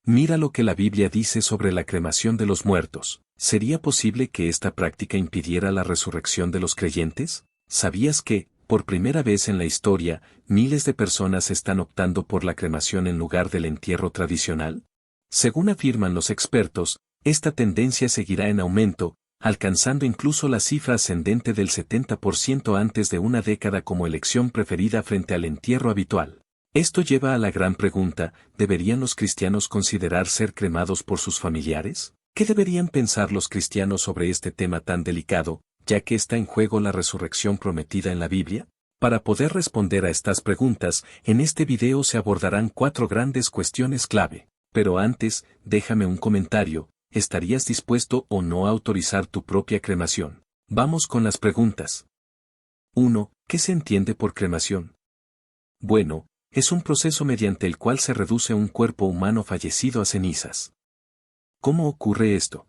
Mira lo que la Biblia dice sobre la cremación de los muertos. ¿Sería posible que esta práctica impidiera la resurrección de los creyentes? ¿Sabías que, por primera vez en la historia, miles de personas están optando por la cremación en lugar del entierro tradicional? Según afirman los expertos, esta tendencia seguirá en aumento, alcanzando incluso la cifra ascendente del 70% antes de una década como elección preferida frente al entierro habitual. Esto lleva a la gran pregunta, ¿deberían los cristianos considerar ser cremados por sus familiares? ¿Qué deberían pensar los cristianos sobre este tema tan delicado, ya que está en juego la resurrección prometida en la Biblia? Para poder responder a estas preguntas, en este video se abordarán 4 grandes cuestiones clave. Pero antes, déjame un comentario, ¿estarías dispuesto o no a autorizar tu propia cremación? Vamos con las preguntas. 1. ¿Qué se entiende por cremación? Bueno, es un proceso mediante el cual se reduce un cuerpo humano fallecido a cenizas. ¿Cómo ocurre esto?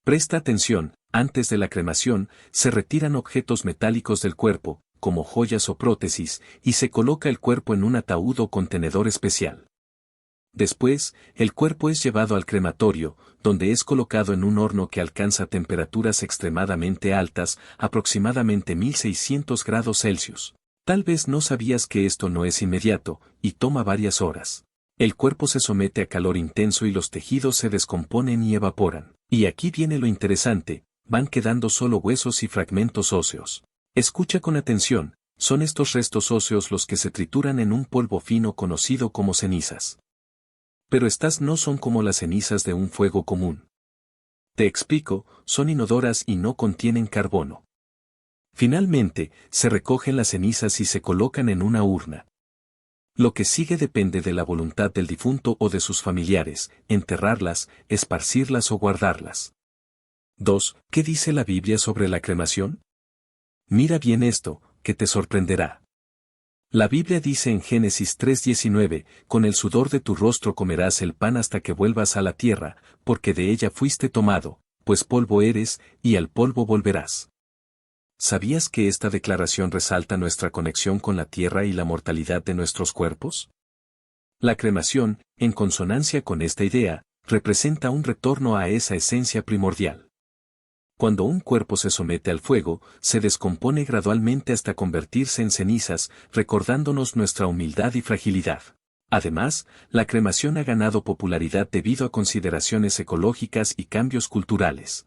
Presta atención, antes de la cremación, se retiran objetos metálicos del cuerpo, como joyas o prótesis, y se coloca el cuerpo en un ataúd o contenedor especial. Después, el cuerpo es llevado al crematorio, donde es colocado en un horno que alcanza temperaturas extremadamente altas, aproximadamente 1600 grados Celsius. Tal vez no sabías que esto no es inmediato, y toma varias horas. El cuerpo se somete a calor intenso y los tejidos se descomponen y evaporan. Y aquí viene lo interesante, van quedando solo huesos y fragmentos óseos. Escucha con atención, son estos restos óseos los que se trituran en un polvo fino conocido como cenizas. Pero estas no son como las cenizas de un fuego común. Te explico, son inodoras y no contienen carbono. Finalmente, se recogen las cenizas y se colocan en una urna. Lo que sigue depende de la voluntad del difunto o de sus familiares, enterrarlas, esparcirlas o guardarlas. 2. ¿Qué dice la Biblia sobre la cremación? Mira bien esto, que te sorprenderá. La Biblia dice en Génesis 3:19, con el sudor de tu rostro comerás el pan hasta que vuelvas a la tierra, porque de ella fuiste tomado, pues polvo eres, y al polvo volverás. ¿Sabías que esta declaración resalta nuestra conexión con la tierra y la mortalidad de nuestros cuerpos? La cremación, en consonancia con esta idea, representa un retorno a esa esencia primordial. Cuando un cuerpo se somete al fuego, se descompone gradualmente hasta convertirse en cenizas, recordándonos nuestra humildad y fragilidad. Además, la cremación ha ganado popularidad debido a consideraciones ecológicas y cambios culturales.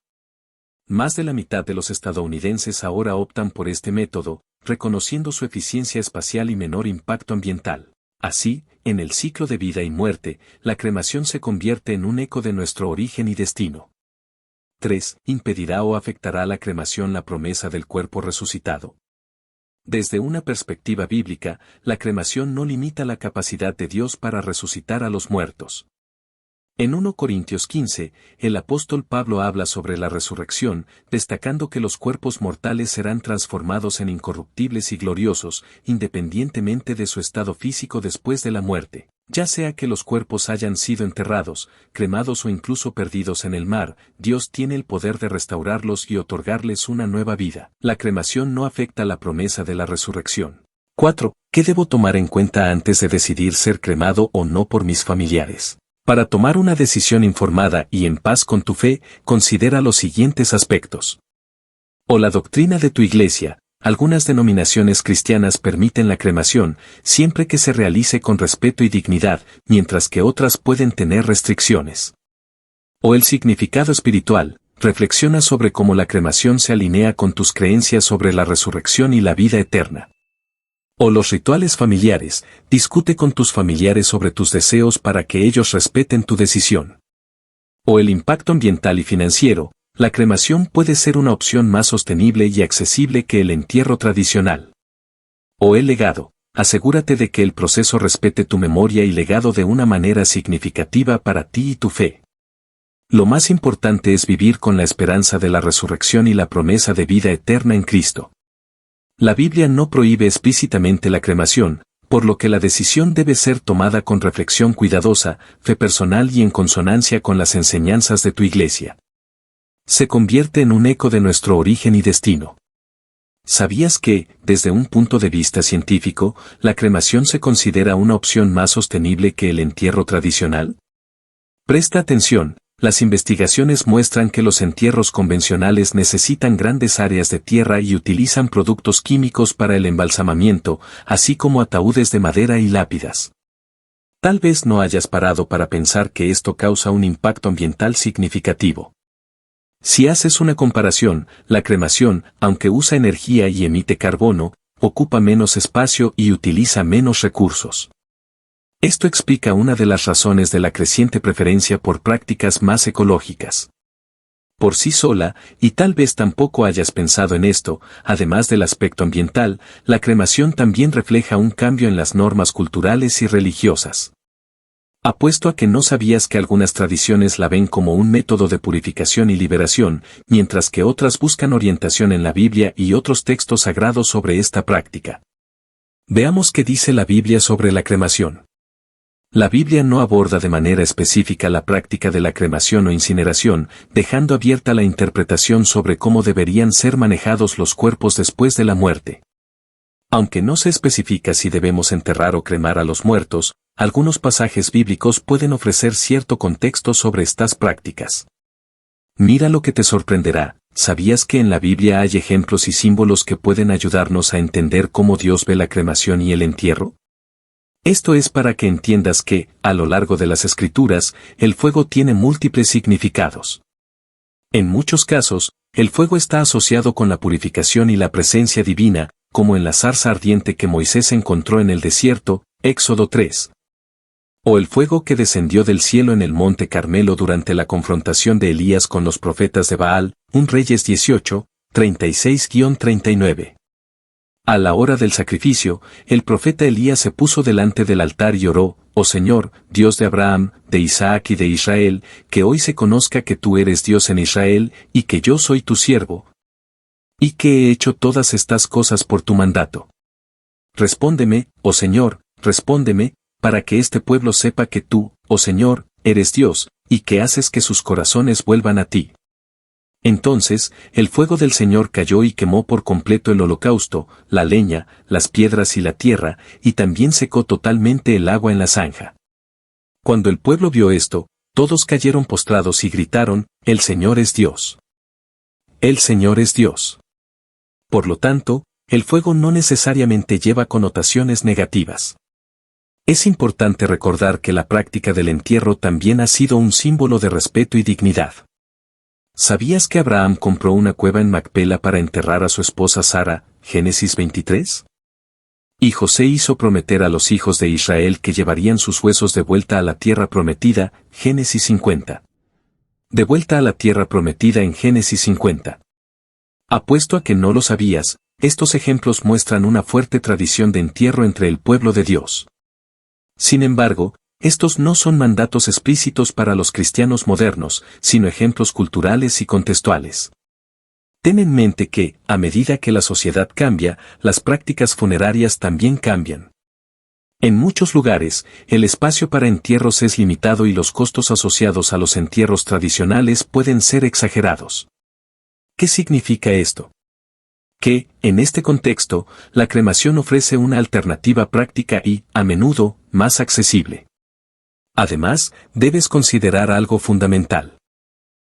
Más de la mitad de los estadounidenses ahora optan por este método, reconociendo su eficiencia espacial y menor impacto ambiental. Así, en el ciclo de vida y muerte, la cremación se convierte en un eco de nuestro origen y destino. 3. ¿Impedirá o afectará la cremación la promesa del cuerpo resucitado? Desde una perspectiva bíblica, la cremación no limita la capacidad de Dios para resucitar a los muertos. En 1 Corintios 15, el apóstol Pablo habla sobre la resurrección, destacando que los cuerpos mortales serán transformados en incorruptibles y gloriosos, independientemente de su estado físico después de la muerte. Ya sea que los cuerpos hayan sido enterrados, cremados o incluso perdidos en el mar, Dios tiene el poder de restaurarlos y otorgarles una nueva vida. La cremación no afecta la promesa de la resurrección. 4. ¿Qué debo tomar en cuenta antes de decidir ser cremado o no por mis familiares? Para tomar una decisión informada y en paz con tu fe, considera los siguientes aspectos. O la doctrina de tu iglesia. Algunas denominaciones cristianas permiten la cremación, siempre que se realice con respeto y dignidad, mientras que otras pueden tener restricciones. O el significado espiritual. Reflexiona sobre cómo la cremación se alinea con tus creencias sobre la resurrección y la vida eterna. O los rituales familiares, discute con tus familiares sobre tus deseos para que ellos respeten tu decisión. O el impacto ambiental y financiero, la cremación puede ser una opción más sostenible y accesible que el entierro tradicional. O el legado, asegúrate de que el proceso respete tu memoria y legado de una manera significativa para ti y tu fe. Lo más importante es vivir con la esperanza de la resurrección y la promesa de vida eterna en Cristo. La Biblia no prohíbe explícitamente la cremación, por lo que la decisión debe ser tomada con reflexión cuidadosa, fe personal y en consonancia con las enseñanzas de tu iglesia. Se convierte en un eco de nuestro origen y destino. ¿Sabías que, desde un punto de vista científico, la cremación se considera una opción más sostenible que el entierro tradicional? Presta atención, las investigaciones muestran que los entierros convencionales necesitan grandes áreas de tierra y utilizan productos químicos para el embalsamamiento, así como ataúdes de madera y lápidas. Tal vez no hayas parado para pensar que esto causa un impacto ambiental significativo. Si haces una comparación, la cremación, aunque usa energía y emite carbono, ocupa menos espacio y utiliza menos recursos. Esto explica una de las razones de la creciente preferencia por prácticas más ecológicas. Por sí sola, y tal vez tampoco hayas pensado en esto, además del aspecto ambiental, la cremación también refleja un cambio en las normas culturales y religiosas. Apuesto a que no sabías que algunas tradiciones la ven como un método de purificación y liberación, mientras que otras buscan orientación en la Biblia y otros textos sagrados sobre esta práctica. Veamos qué dice la Biblia sobre la cremación. La Biblia no aborda de manera específica la práctica de la cremación o incineración, dejando abierta la interpretación sobre cómo deberían ser manejados los cuerpos después de la muerte. Aunque no se especifica si debemos enterrar o cremar a los muertos, algunos pasajes bíblicos pueden ofrecer cierto contexto sobre estas prácticas. Mira lo que te sorprenderá, ¿sabías que en la Biblia hay ejemplos y símbolos que pueden ayudarnos a entender cómo Dios ve la cremación y el entierro? Esto es para que entiendas que, a lo largo de las Escrituras, el fuego tiene múltiples significados. En muchos casos, el fuego está asociado con la purificación y la presencia divina, como en la zarza ardiente que Moisés encontró en el desierto, Éxodo 3. O el fuego que descendió del cielo en el monte Carmelo durante la confrontación de Elías con los profetas de Baal, 1 Reyes 18, 36-39. A la hora del sacrificio, el profeta Elías se puso delante del altar y oró: «Oh Señor, Dios de Abraham, de Isaac y de Israel, que hoy se conozca que tú eres Dios en Israel, y que yo soy tu siervo, y que he hecho todas estas cosas por tu mandato. Respóndeme, oh Señor, respóndeme, para que este pueblo sepa que tú, oh Señor, eres Dios, y que haces que sus corazones vuelvan a ti». Entonces, el fuego del Señor cayó y quemó por completo el holocausto, la leña, las piedras y la tierra, y también secó totalmente el agua en la zanja. Cuando el pueblo vio esto, todos cayeron postrados y gritaron: «El Señor es Dios. El Señor es Dios». Por lo tanto, el fuego no necesariamente lleva connotaciones negativas. Es importante recordar que la práctica del entierro también ha sido un símbolo de respeto y dignidad. ¿Sabías que Abraham compró una cueva en Macpela para enterrar a su esposa Sara, Génesis 23? Y José hizo prometer a los hijos de Israel que llevarían sus huesos de vuelta a la tierra prometida, Génesis 50. De vuelta a la tierra prometida en Génesis 50. Apuesto a que no lo sabías, estos ejemplos muestran una fuerte tradición de entierro entre el pueblo de Dios. Sin embargo, estos no son mandatos explícitos para los cristianos modernos, sino ejemplos culturales y contextuales. Ten en mente que, a medida que la sociedad cambia, las prácticas funerarias también cambian. En muchos lugares, el espacio para entierros es limitado y los costos asociados a los entierros tradicionales pueden ser exagerados. ¿Qué significa esto? Que, en este contexto, la cremación ofrece una alternativa práctica y, a menudo, más accesible. Además, debes considerar algo fundamental.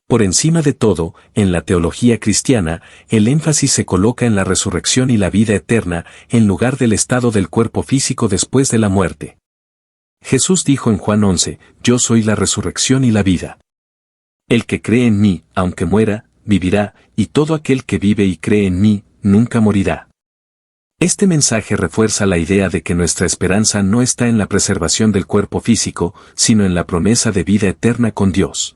Por encima de todo, en la teología cristiana, el énfasis se coloca en la resurrección y la vida eterna, en lugar del estado del cuerpo físico después de la muerte. Jesús dijo en Juan 11: «Yo soy la resurrección y la vida. El que cree en mí, aunque muera, vivirá, y todo aquel que vive y cree en mí, nunca morirá». Este mensaje refuerza la idea de que nuestra esperanza no está en la preservación del cuerpo físico, sino en la promesa de vida eterna con Dios.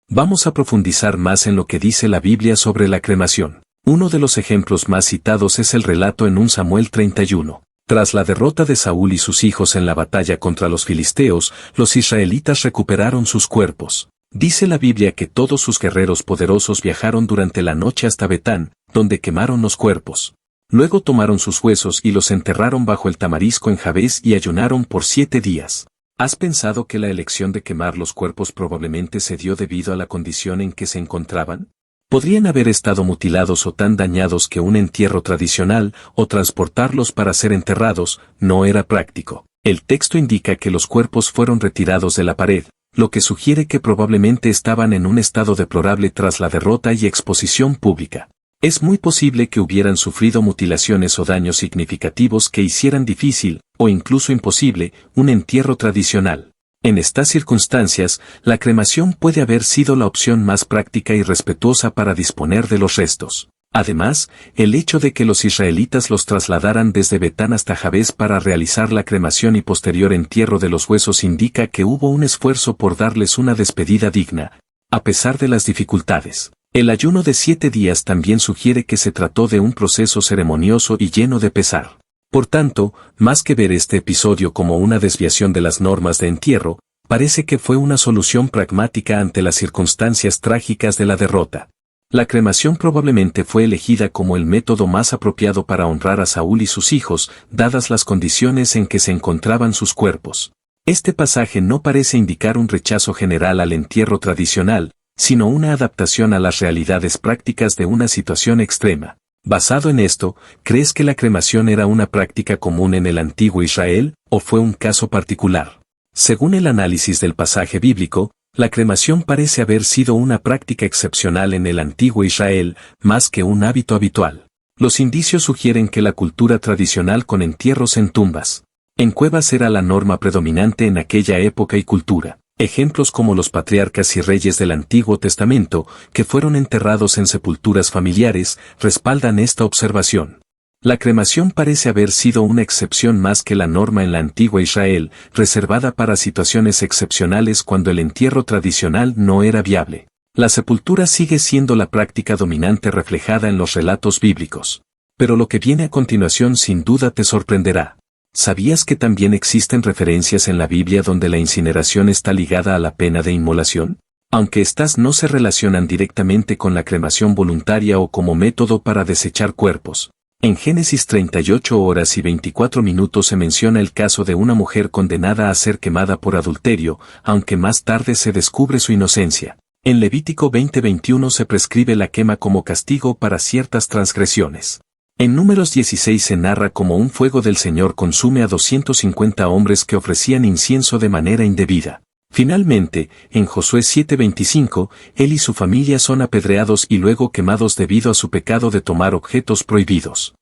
Vamos a profundizar más en lo que dice la Biblia sobre la cremación. Uno de los ejemplos más citados es el relato en 1 Samuel 31. Tras la derrota de Saúl y sus hijos en la batalla contra los filisteos, los israelitas recuperaron sus cuerpos. Dice la Biblia que todos sus guerreros poderosos viajaron durante la noche hasta Betán, donde quemaron los cuerpos. Luego tomaron sus huesos y los enterraron bajo el tamarisco en Jabes y ayunaron por 7 días. ¿Has pensado que la elección de quemar los cuerpos probablemente se dio debido a la condición en que se encontraban? Podrían haber estado mutilados o tan dañados que un entierro tradicional, o transportarlos para ser enterrados, no era práctico. El texto indica que los cuerpos fueron retirados de la pared, lo que sugiere que probablemente estaban en un estado deplorable tras la derrota y exposición pública. Es muy posible que hubieran sufrido mutilaciones o daños significativos que hicieran difícil, o incluso imposible, un entierro tradicional. En estas circunstancias, la cremación puede haber sido la opción más práctica y respetuosa para disponer de los restos. Además, el hecho de que los israelitas los trasladaran desde Betán hasta Jabes para realizar la cremación y posterior entierro de los huesos indica que hubo un esfuerzo por darles una despedida digna, a pesar de las dificultades. El ayuno de 7 días también sugiere que se trató de un proceso ceremonioso y lleno de pesar. Por tanto, más que ver este episodio como una desviación de las normas de entierro, parece que fue una solución pragmática ante las circunstancias trágicas de la derrota. La cremación probablemente fue elegida como el método más apropiado para honrar a Saúl y sus hijos, dadas las condiciones en que se encontraban sus cuerpos. Este pasaje no parece indicar un rechazo general al entierro tradicional, sino una adaptación a las realidades prácticas de una situación extrema. Basado en esto, ¿crees que la cremación era una práctica común en el antiguo Israel, o fue un caso particular? Según el análisis del pasaje bíblico, la cremación parece haber sido una práctica excepcional en el antiguo Israel, más que un hábito habitual. Los indicios sugieren que la cultura tradicional con entierros en tumbas, en cuevas era la norma predominante en aquella época y cultura. Ejemplos como los patriarcas y reyes del Antiguo Testamento, que fueron enterrados en sepulturas familiares, respaldan esta observación. La cremación parece haber sido una excepción más que la norma en la antigua Israel, reservada para situaciones excepcionales cuando el entierro tradicional no era viable. La sepultura sigue siendo la práctica dominante reflejada en los relatos bíblicos. Pero lo que viene a continuación sin duda te sorprenderá. ¿Sabías que también existen referencias en la Biblia donde la incineración está ligada a la pena de inmolación? Aunque estas no se relacionan directamente con la cremación voluntaria o como método para desechar cuerpos. En Génesis 38 horas y 24 minutos se menciona el caso de una mujer condenada a ser quemada por adulterio, aunque más tarde se descubre su inocencia. En Levítico 20:21 se prescribe la quema como castigo para ciertas transgresiones. En Números 16 se narra cómo un fuego del Señor consume a 250 hombres que ofrecían incienso de manera indebida. Finalmente, en Josué 7:25, él y su familia son apedreados y luego quemados debido a su pecado de tomar objetos prohibidos.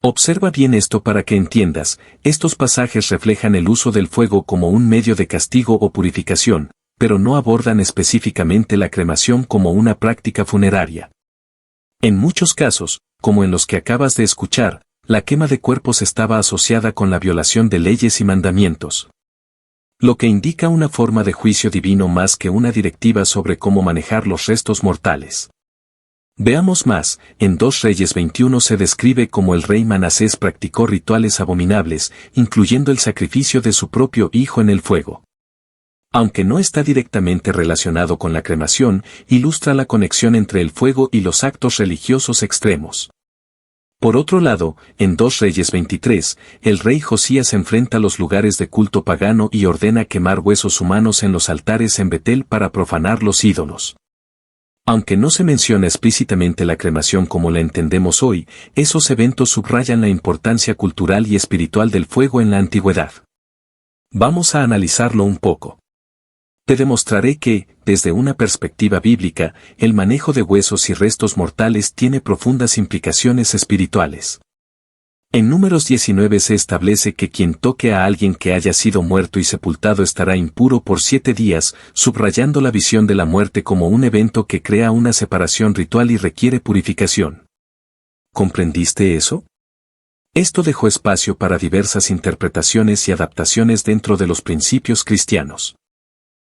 Observa bien esto para que entiendas, estos pasajes reflejan el uso del fuego como un medio de castigo o purificación, pero no abordan específicamente la cremación como una práctica funeraria. En muchos casos, como en los que acabas de escuchar, la quema de cuerpos estaba asociada con la violación de leyes y mandamientos. Lo que indica una forma de juicio divino más que una directiva sobre cómo manejar los restos mortales. Veamos más, en 2 Reyes 21 se describe cómo el rey Manasés practicó rituales abominables, incluyendo el sacrificio de su propio hijo en el fuego. Aunque no está directamente relacionado con la cremación, ilustra la conexión entre el fuego y los actos religiosos extremos. Por otro lado, en 2 Reyes 23, el rey Josías enfrenta los lugares de culto pagano y ordena quemar huesos humanos en los altares en Betel para profanar los ídolos. Aunque no se menciona explícitamente la cremación como la entendemos hoy, esos eventos subrayan la importancia cultural y espiritual del fuego en la antigüedad. Vamos a analizarlo un poco. Te demostraré que, desde una perspectiva bíblica, el manejo de huesos y restos mortales tiene profundas implicaciones espirituales. En Números 19 se establece que quien toque a alguien que haya sido muerto y sepultado estará impuro por 7 días, subrayando la visión de la muerte como un evento que crea una separación ritual y requiere purificación. ¿Comprendiste eso? Esto dejó espacio para diversas interpretaciones y adaptaciones dentro de los principios cristianos.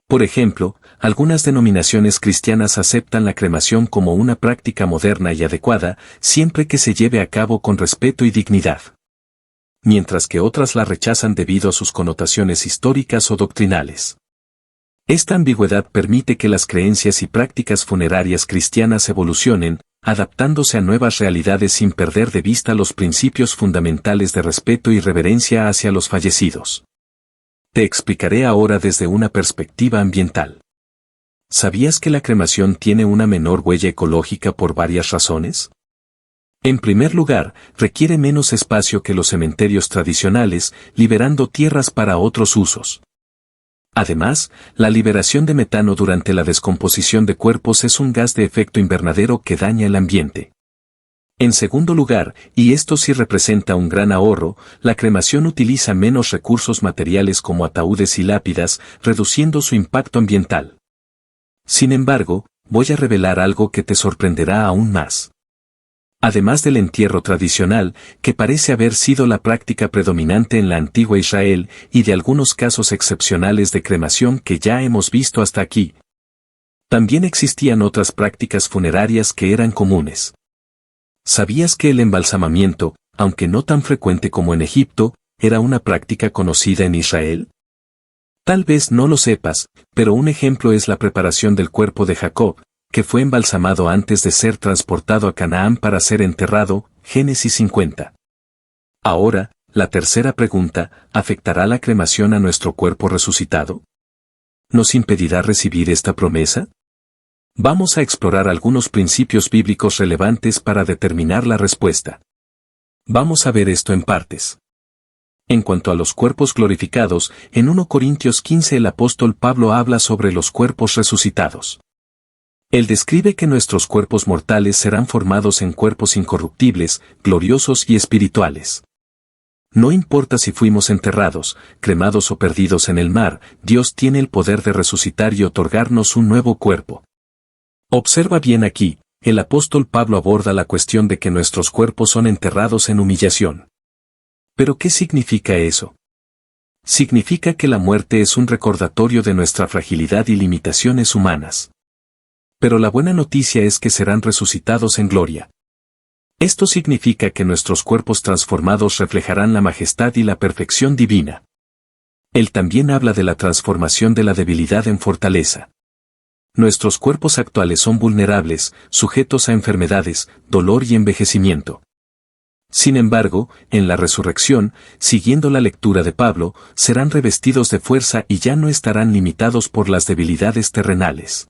Por ejemplo, algunas denominaciones cristianas aceptan la cremación como una práctica moderna y adecuada, siempre que se lleve a cabo con respeto y dignidad. Mientras que otras la rechazan debido a sus connotaciones históricas o doctrinales. Esta ambigüedad permite que las creencias y prácticas funerarias cristianas evolucionen, adaptándose a nuevas realidades sin perder de vista los principios fundamentales de respeto y reverencia hacia los fallecidos. Te explicaré ahora desde una perspectiva ambiental. ¿Sabías que la cremación tiene una menor huella ecológica por varias razones? En primer lugar, requiere menos espacio que los cementerios tradicionales, liberando tierras para otros usos. Además, la liberación de metano durante la descomposición de cuerpos es un gas de efecto invernadero que daña el ambiente. En segundo lugar, y esto sí representa un gran ahorro, la cremación utiliza menos recursos materiales como ataúdes y lápidas, reduciendo su impacto ambiental. Sin embargo, voy a revelar algo que te sorprenderá aún más. Además del entierro tradicional, que parece haber sido la práctica predominante en la antigua Israel, y de algunos casos excepcionales de cremación que ya hemos visto hasta aquí, también existían otras prácticas funerarias que eran comunes. ¿Sabías que el embalsamamiento, aunque no tan frecuente como en Egipto, era una práctica conocida en Israel? Tal vez no lo sepas, pero un ejemplo es la preparación del cuerpo de Jacob, que fue embalsamado antes de ser transportado a Canaán para ser enterrado, Génesis 50. Ahora, la tercera pregunta, ¿afectará la cremación a nuestro cuerpo resucitado? ¿Nos impedirá recibir esta promesa? Vamos a explorar algunos principios bíblicos relevantes para determinar la respuesta. Vamos a ver esto en partes. En cuanto a los cuerpos glorificados, en 1 Corintios 15 el apóstol Pablo habla sobre los cuerpos resucitados. Él describe que nuestros cuerpos mortales serán formados en cuerpos incorruptibles, gloriosos y espirituales. No importa si fuimos enterrados, cremados o perdidos en el mar, Dios tiene el poder de resucitar y otorgarnos un nuevo cuerpo. Observa bien aquí, el apóstol Pablo aborda la cuestión de que nuestros cuerpos son enterrados en humillación. ¿Pero qué significa eso? Significa que la muerte es un recordatorio de nuestra fragilidad y limitaciones humanas. Pero la buena noticia es que serán resucitados en gloria. Esto significa que nuestros cuerpos transformados reflejarán la majestad y la perfección divina. Él también habla de la transformación de la debilidad en fortaleza. Nuestros cuerpos actuales son vulnerables, sujetos a enfermedades, dolor y envejecimiento. Sin embargo, en la resurrección, siguiendo la lectura de Pablo, serán revestidos de fuerza y ya no estarán limitados por las debilidades terrenales,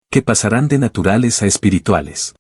que pasarán de naturales a espirituales.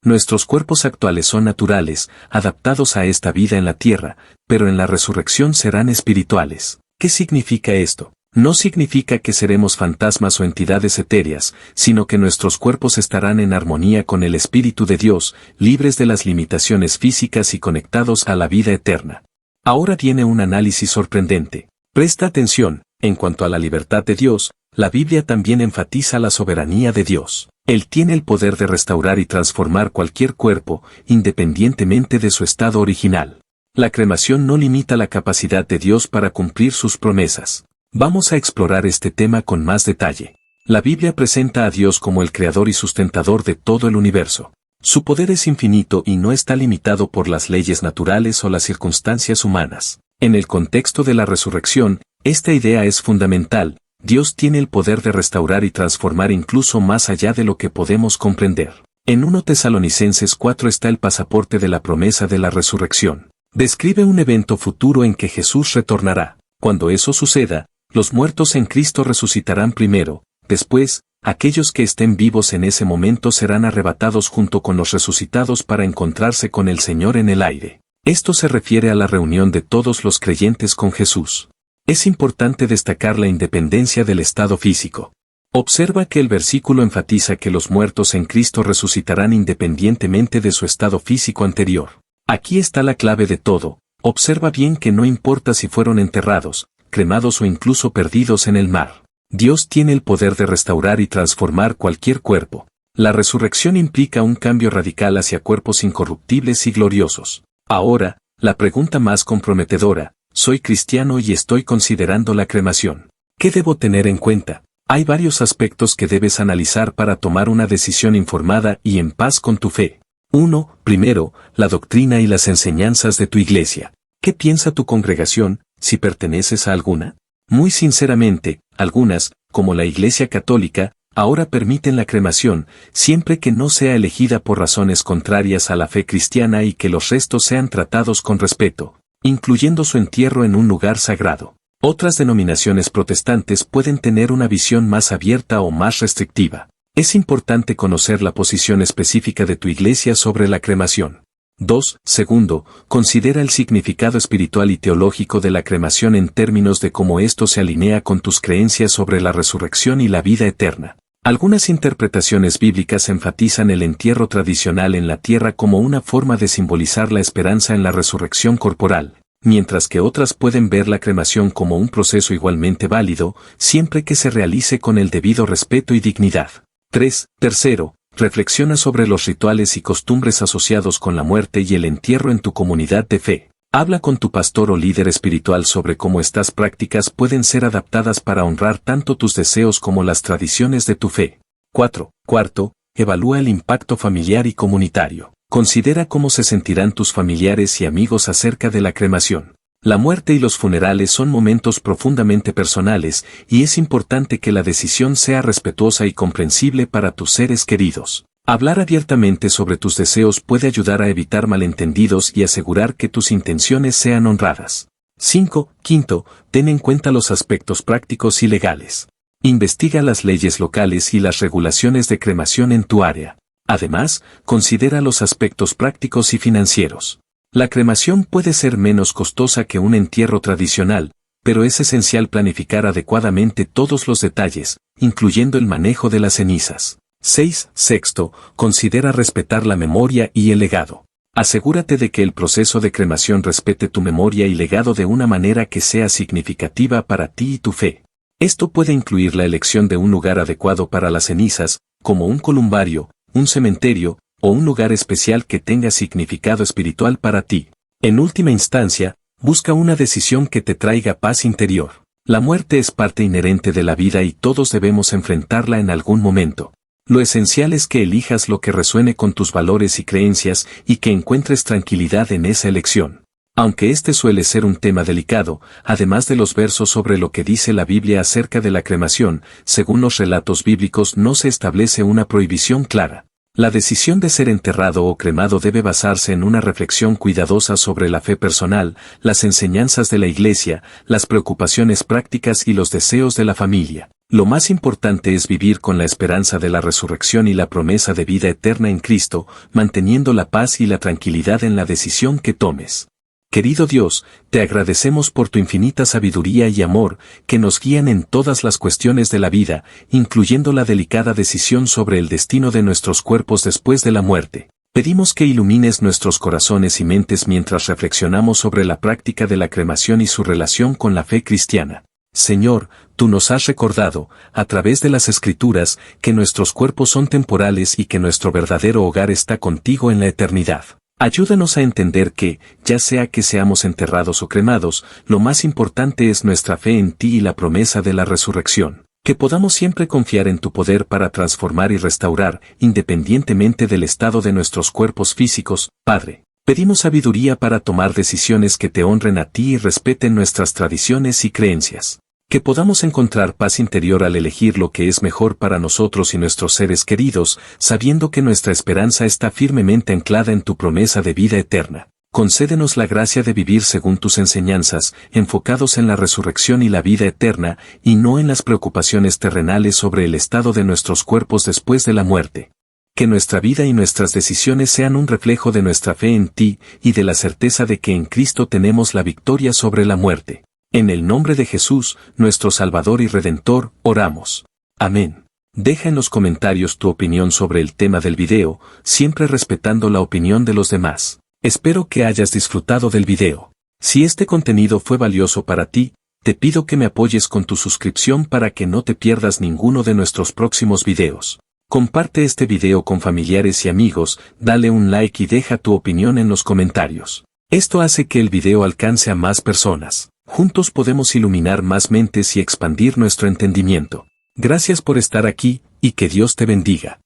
Nuestros cuerpos actuales son naturales, adaptados a esta vida en la tierra, pero en la resurrección serán espirituales. ¿Qué significa esto? No significa que seremos fantasmas o entidades etéreas, sino que nuestros cuerpos estarán en armonía con el Espíritu de Dios, libres de las limitaciones físicas y conectados a la vida eterna. Ahora viene un análisis sorprendente. Presta atención, en cuanto a la libertad de Dios, la Biblia también enfatiza la soberanía de Dios. Él tiene el poder de restaurar y transformar cualquier cuerpo, independientemente de su estado original. La cremación no limita la capacidad de Dios para cumplir sus promesas. Vamos a explorar este tema con más detalle. La Biblia presenta a Dios como el creador y sustentador de todo el universo. Su poder es infinito y no está limitado por las leyes naturales o las circunstancias humanas. En el contexto de la resurrección, esta idea es fundamental. Dios tiene el poder de restaurar y transformar incluso más allá de lo que podemos comprender. En 1 Tesalonicenses 4 está el pasaporte de la promesa de la resurrección. Describe un evento futuro en que Jesús retornará. Cuando eso suceda, los muertos en Cristo resucitarán primero, después, aquellos que estén vivos en ese momento serán arrebatados junto con los resucitados para encontrarse con el Señor en el aire. Esto se refiere a la reunión de todos los creyentes con Jesús. Es importante destacar la independencia del estado físico. Observa que el versículo enfatiza que los muertos en Cristo resucitarán independientemente de su estado físico anterior. Aquí está la clave de todo. Observa bien que no importa si fueron enterrados, cremados o incluso perdidos en el mar. Dios tiene el poder de restaurar y transformar cualquier cuerpo. La resurrección implica un cambio radical hacia cuerpos incorruptibles y gloriosos. Ahora, la pregunta más comprometedora: soy cristiano y estoy considerando la cremación. ¿Qué debo tener en cuenta? Hay varios aspectos que debes analizar para tomar una decisión informada y en paz con tu fe. 1. Primero, la doctrina y las enseñanzas de tu iglesia. ¿Qué piensa tu congregación, si perteneces a alguna? Muy sinceramente, algunas, como la Iglesia Católica, ahora permiten la cremación, siempre que no sea elegida por razones contrarias a la fe cristiana y que los restos sean tratados con respeto, incluyendo su entierro en un lugar sagrado. Otras denominaciones protestantes pueden tener una visión más abierta o más restrictiva. Es importante conocer la posición específica de tu iglesia sobre la cremación. 2. Segundo, considera el significado espiritual y teológico de la cremación en términos de cómo esto se alinea con tus creencias sobre la resurrección y la vida eterna. Algunas interpretaciones bíblicas enfatizan el entierro tradicional en la tierra como una forma de simbolizar la esperanza en la resurrección corporal, mientras que otras pueden ver la cremación como un proceso igualmente válido, siempre que se realice con el debido respeto y dignidad. 3. Tercero, reflexiona sobre los rituales y costumbres asociados con la muerte y el entierro en tu comunidad de fe. Habla con tu pastor o líder espiritual sobre cómo estas prácticas pueden ser adaptadas para honrar tanto tus deseos como las tradiciones de tu fe. 4. Cuarto, evalúa el impacto familiar y comunitario. Considera cómo se sentirán tus familiares y amigos acerca de la cremación. La muerte y los funerales son momentos profundamente personales, y es importante que la decisión sea respetuosa y comprensible para tus seres queridos. Hablar abiertamente sobre tus deseos puede ayudar a evitar malentendidos y asegurar que tus intenciones sean honradas. 5. Quinto, ten en cuenta los aspectos prácticos y legales. Investiga las leyes locales y las regulaciones de cremación en tu área. Además, considera los aspectos prácticos y financieros. La cremación puede ser menos costosa que un entierro tradicional, pero es esencial planificar adecuadamente todos los detalles, incluyendo el manejo de las cenizas. 6. Sexto, considera respetar la memoria y el legado. Asegúrate de que el proceso de cremación respete tu memoria y legado de una manera que sea significativa para ti y tu fe. Esto puede incluir la elección de un lugar adecuado para las cenizas, como un columbario, un cementerio, o un lugar especial que tenga significado espiritual para ti. En última instancia, busca una decisión que te traiga paz interior. La muerte es parte inherente de la vida y todos debemos enfrentarla en algún momento. Lo esencial es que elijas lo que resuene con tus valores y creencias y que encuentres tranquilidad en esa elección. Aunque este suele ser un tema delicado, además de los versos sobre lo que dice la Biblia acerca de la cremación, según los relatos bíblicos no se establece una prohibición clara. La decisión de ser enterrado o cremado debe basarse en una reflexión cuidadosa sobre la fe personal, las enseñanzas de la Iglesia, las preocupaciones prácticas y los deseos de la familia. Lo más importante es vivir con la esperanza de la resurrección y la promesa de vida eterna en Cristo, manteniendo la paz y la tranquilidad en la decisión que tomes. Querido Dios, te agradecemos por tu infinita sabiduría y amor, que nos guían en todas las cuestiones de la vida, incluyendo la delicada decisión sobre el destino de nuestros cuerpos después de la muerte. Pedimos que ilumines nuestros corazones y mentes mientras reflexionamos sobre la práctica de la cremación y su relación con la fe cristiana. Señor, tú nos has recordado, a través de las Escrituras, que nuestros cuerpos son temporales y que nuestro verdadero hogar está contigo en la eternidad. Ayúdanos a entender que, ya sea que seamos enterrados o cremados, lo más importante es nuestra fe en ti y la promesa de la resurrección. Que podamos siempre confiar en tu poder para transformar y restaurar, independientemente del estado de nuestros cuerpos físicos, Padre. Pedimos sabiduría para tomar decisiones que te honren a ti y respeten nuestras tradiciones y creencias. Que podamos encontrar paz interior al elegir lo que es mejor para nosotros y nuestros seres queridos, sabiendo que nuestra esperanza está firmemente anclada en tu promesa de vida eterna. Concédenos la gracia de vivir según tus enseñanzas, enfocados en la resurrección y la vida eterna, y no en las preocupaciones terrenales sobre el estado de nuestros cuerpos después de la muerte. Que nuestra vida y nuestras decisiones sean un reflejo de nuestra fe en ti, y de la certeza de que en Cristo tenemos la victoria sobre la muerte. En el nombre de Jesús, nuestro Salvador y Redentor, oramos. Amén. Deja en los comentarios tu opinión sobre el tema del video, siempre respetando la opinión de los demás. Espero que hayas disfrutado del video. Si este contenido fue valioso para ti, te pido que me apoyes con tu suscripción para que no te pierdas ninguno de nuestros próximos videos. Comparte este video con familiares y amigos, dale un like y deja tu opinión en los comentarios. Esto hace que el video alcance a más personas. Juntos podemos iluminar más mentes y expandir nuestro entendimiento. Gracias por estar aquí, y que Dios te bendiga.